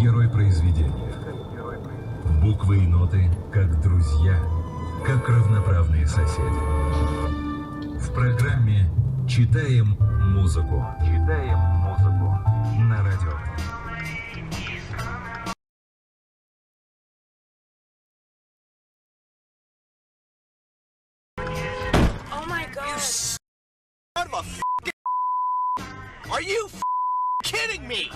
Герой произведения. Буквы и ноты как друзья, как равноправные соседи. В программе «Читаем музыку». Читаем музыку на радио. Oh my god. Son of a Are you kidding me?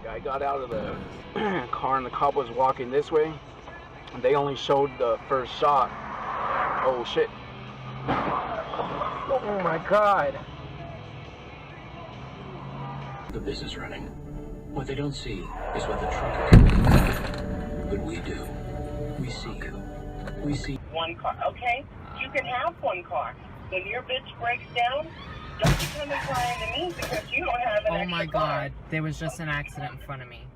I got out of the car and the cop was walking this way. They only showed the first shot. Oh shit. Oh my god. The business running. What they don't see is what the trucker can do. But we do. We see. We see. One car, okay? You can have one car. When your bitch breaks down, don't be coming crying to me because you don't have an Oh extra my car. god. There was just an accident in front of me.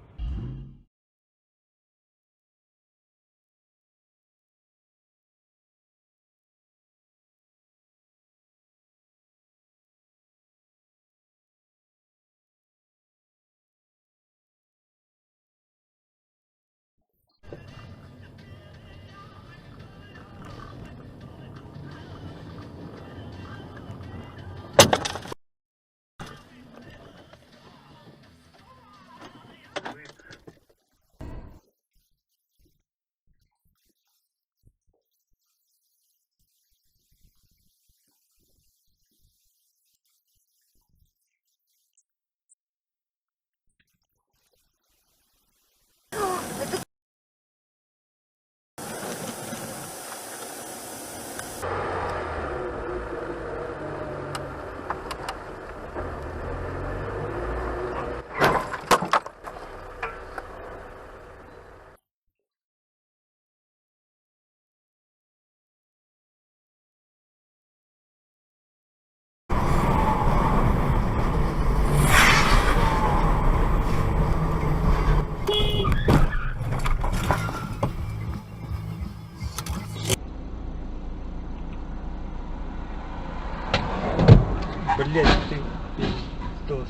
Блять, ты пиздос.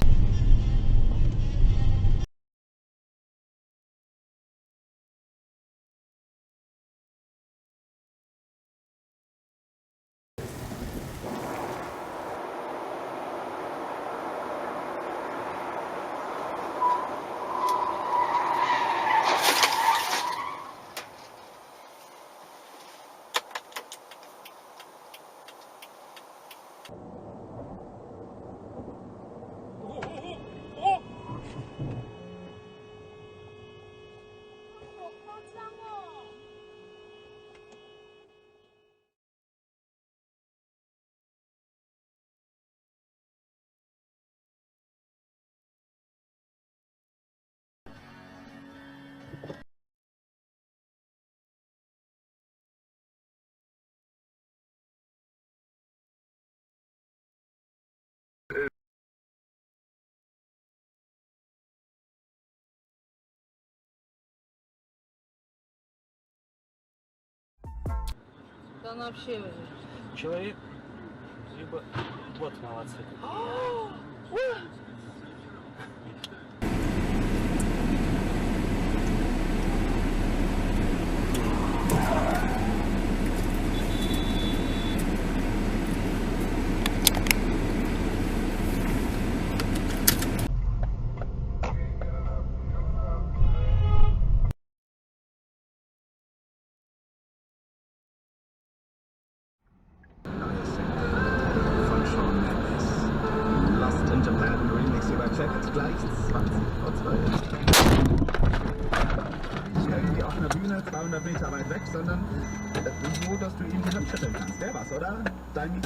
Да он вообще... Человек, либо вот молодцы. Japan Remix über Check gleich 20 vor 12. irgendwie auf einer Bühne 200 Meter weit weg, sondern so, dass du ihn schütteln kannst. Wäre was, oder? Dein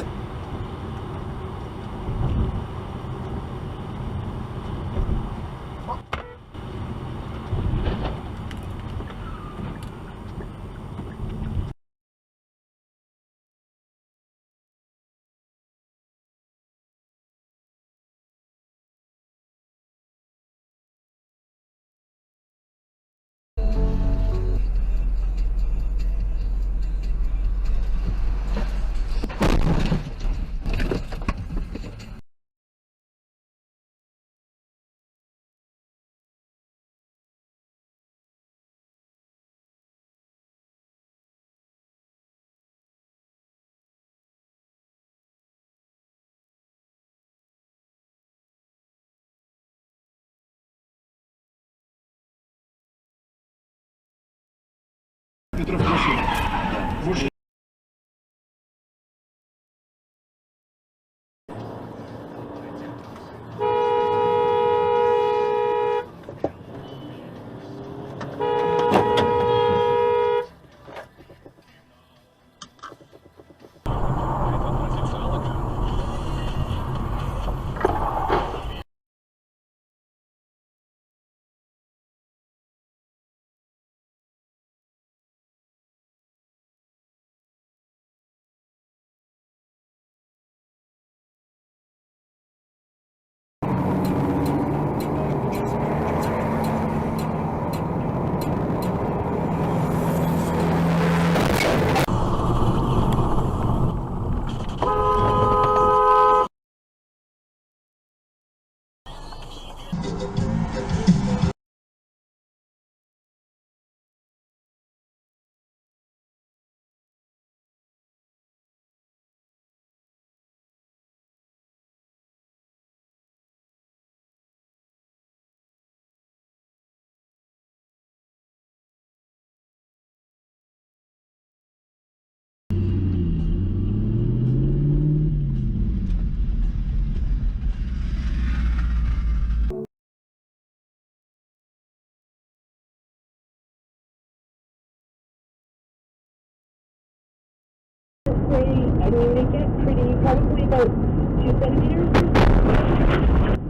I mean, they get pretty, probably about 2 centimeters.